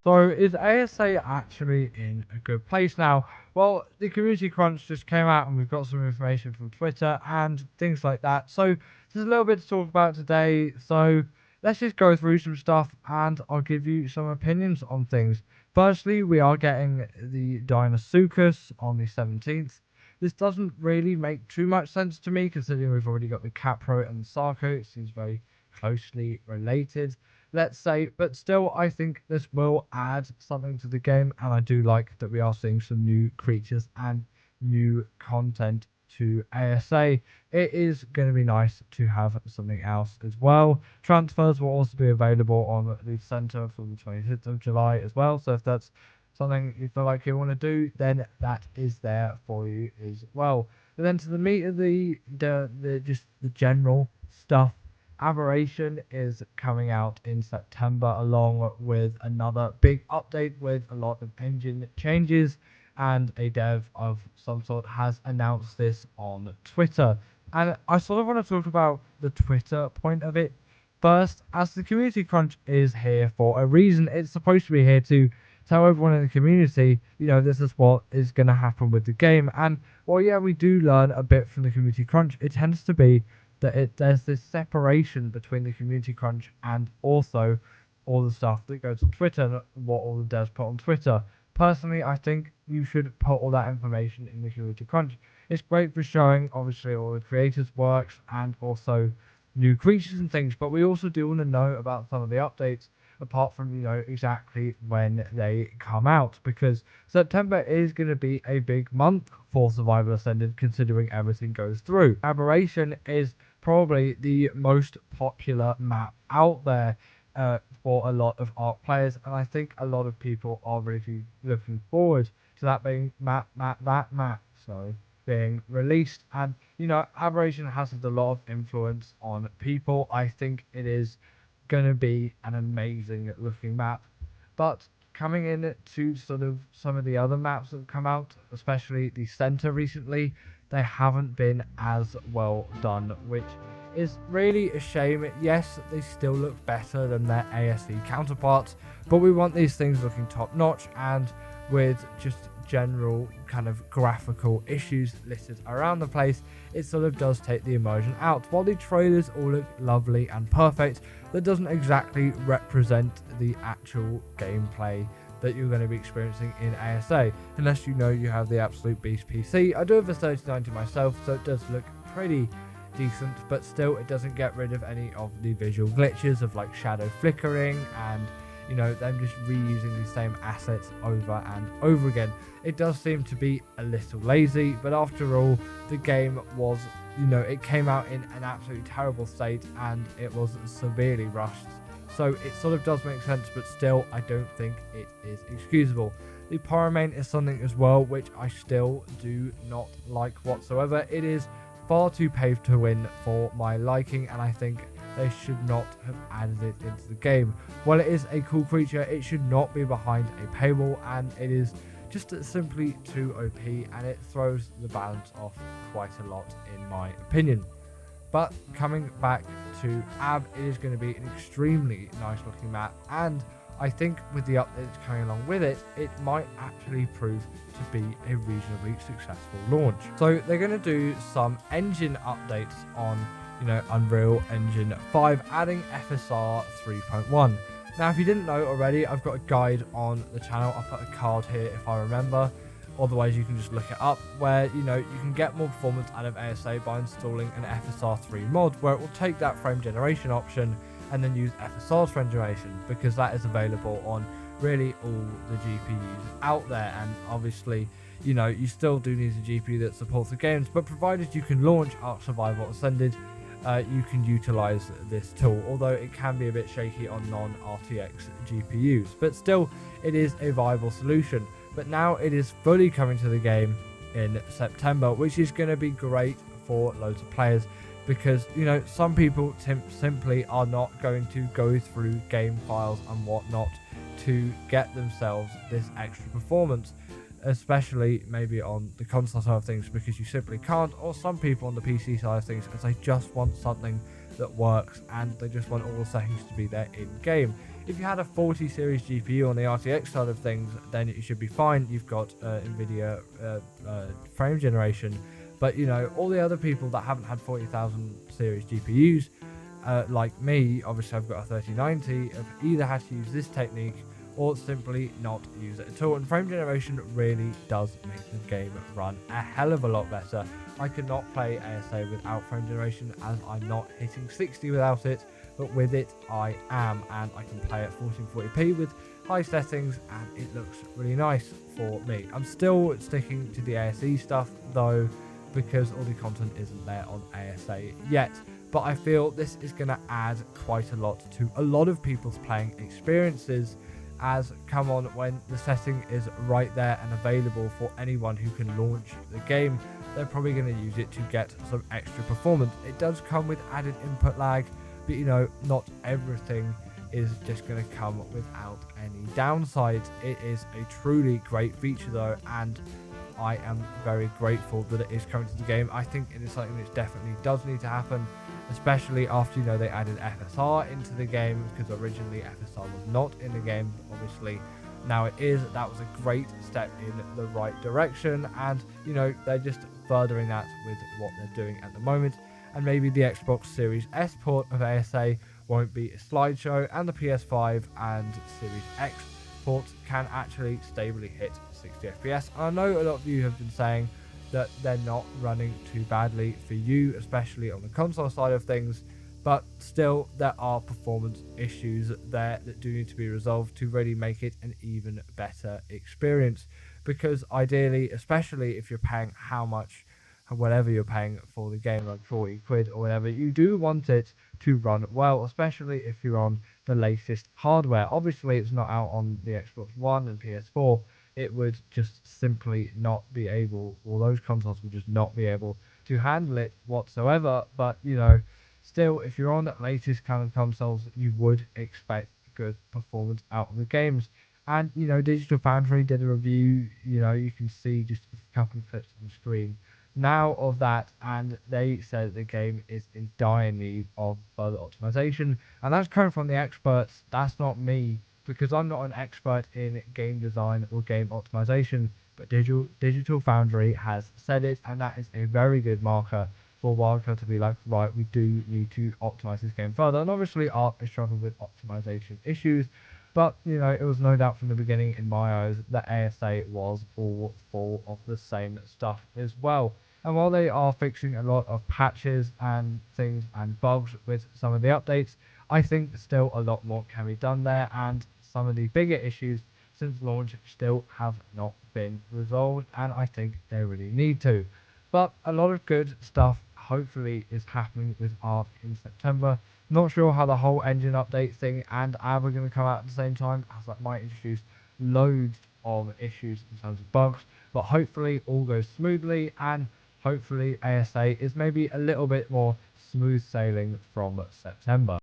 So is ASA actually in a good place now? Well, the community crunch just came out and we've got some information from Twitter and things like that. So there's a little bit to talk about today. So let's just go through some stuff and I'll give you some opinions on things. Firstly, we are getting the Dinosuchus on the 17th. This doesn't really make too much sense to me considering we've already got the Capro and the Sarco. It seems very closely related, let's say, but still I think this will add something to the game, and I do like that we are seeing some new creatures and new content to ASA. It is going to be nice to have something else as well. Transfers will also be available on the center from the 26th of July as well, so if that's something you feel like you want to do, then that is there for you as well. And then to the meat of the just the general stuff, Aberration is coming out in September along with another big update with a lot of engine changes, and a dev of some sort has announced this on Twitter. And I sort of want to talk about the Twitter point of it first, as the community crunch is here for a reason. It's supposed to be here to tell everyone in the community, this is what is going to happen with the game. And well, yeah, we do learn a bit from the community crunch. It tends to be that there's this separation between the community crunch and also all the stuff that goes on Twitter and what all the devs put on Twitter. Personally, I think you should put all that information in the community crunch. It's great for showing, obviously, all the creators' works and also new creatures and things, but we also do want to know about some of the updates apart from exactly when they come out, because September is going to be a big month for Survival Ascended considering everything goes through. Aberration is probably the most popular map out there for a lot of ARC players, and I think a lot of people are really looking forward to that being that map sorry being released. And Aberration has had a lot of influence on people. I think it is going to be an amazing looking map. But coming in to sort of some of the other maps that have come out, especially the center recently, they haven't been as well done, which is really a shame. Yes, they still look better than their ASE counterparts, but we want these things looking top notch and with just general kind of graphical issues listed around the place. It sort of does take the immersion out. While the trailers all look lovely and perfect, that doesn't exactly represent the actual gameplay that you're going to be experiencing in ASA, unless you have the absolute beast PC. I do have a 3090 myself, so it does look pretty decent, but still it doesn't get rid of any of the visual glitches of like shadow flickering and them just reusing the same assets over and over again. It does seem to be a little lazy, but after all, the game was, it came out in an absolutely terrible state and it was severely rushed. So it sort of does make sense, but still, I don't think it is excusable. The Pyromain is something as well, which I still do not like whatsoever. It is far too paved to win for my liking, and I think they should not have added it into the game. While it is a cool creature, it should not be behind a paywall, and it is just simply too OP, and it throws the balance off quite a lot in my opinion. But coming back to Ab, it is going to be an extremely nice looking map, and I think with the updates coming along with it, it might actually prove to be a reasonably successful launch. So they're going to do some engine updates on Unreal Engine 5, adding FSR 3.1. Now, if you didn't know already, I've got a guide on the channel. I'll put a card here if I remember. Otherwise, you can just look it up, where you can get more performance out of ASA by installing an FSR 3 mod, where it will take that frame generation option and then use FSR's frame generation, because that is available on really all the GPUs out there. And obviously, you still do need a GPU that supports the games, but provided you can launch Ark Survival Ascended, you can utilize this tool, although it can be a bit shaky on non-RTX GPUs, but still it is a viable solution. But now it is fully coming to the game in September, which is going to be great for loads of players, because some people simply are not going to go through game files and whatnot to get themselves this extra performance, especially maybe on the console side of things, because you simply can't, or some people on the PC side of things, as they just want something that works and they just want all the settings to be there in game. If you had a 40 series GPU on the RTX side of things, then you should be fine. You've got NVIDIA frame generation. But all the other people that haven't had 40,000 series GPUs, like me, obviously I've got a 3090, have either had to use this technique or simply not use it at all. And frame generation really does make the game run a hell of a lot better. I could not play ASA without frame generation, as I'm not hitting 60 without it, but with it I am, and I can play at 1440p with high settings, and it looks really nice for me. I'm still sticking to the ASE stuff though, because all the content isn't there on ASA yet. But I feel this is going to add quite a lot to a lot of people's playing experiences, as come on, when the setting is right there and available for anyone who can launch the game, they're probably going to use it to get some extra performance. It does come with added input lag, but not everything is just going to come without any downsides. It is a truly great feature though, and I am very grateful that it is coming to the game. I think it is something that definitely does need to happen, especially after they added FSR into the game, because originally FSR was not in the game, but obviously now it is. That was a great step in the right direction, and they're just furthering that with what they're doing at the moment. And maybe the Xbox Series S port of ASA won't be a slideshow, and the PS5 and Series X ports can actually stably hit 60 FPS. And I know a lot of you have been saying that they're not running too badly for you, especially on the console side of things, but still there are performance issues there that do need to be resolved to really make it an even better experience. Because ideally, especially if you're paying whatever you're paying for the game, like 40 quid or whatever, you do want it to run well, especially if you're on the latest hardware. Obviously it's not out on the Xbox One and PS4. It would just simply not be able, or those consoles would just not be able to handle it whatsoever. But still, if you're on the latest kind of consoles, you would expect good performance out of the games. And Digital Foundry did a review, you can see just a couple of clips on the screen now of that, and they said the game is in dire need of further optimization. And that's coming from the experts. That's not me, because I'm not an expert in game design or game optimization, but Digital Foundry has said it, and that is a very good marker for Wildcard to be like, right, we do need to optimize this game further. And obviously Arc is struggling with optimization issues, but it was no doubt from the beginning in my eyes that ASA was all full of the same stuff as well. And while they are fixing a lot of patches and things and bugs with some of the updates, I think still a lot more can be done there, and some of the bigger issues since launch still have not been resolved, and I think they really need to. But a lot of good stuff hopefully is happening with Arc in September. Not sure how the whole engine update thing and Ab are going to come out at the same time, as that might introduce loads of issues in terms of bugs, but hopefully all goes smoothly, and hopefully ASA is maybe a little bit more smooth sailing from September.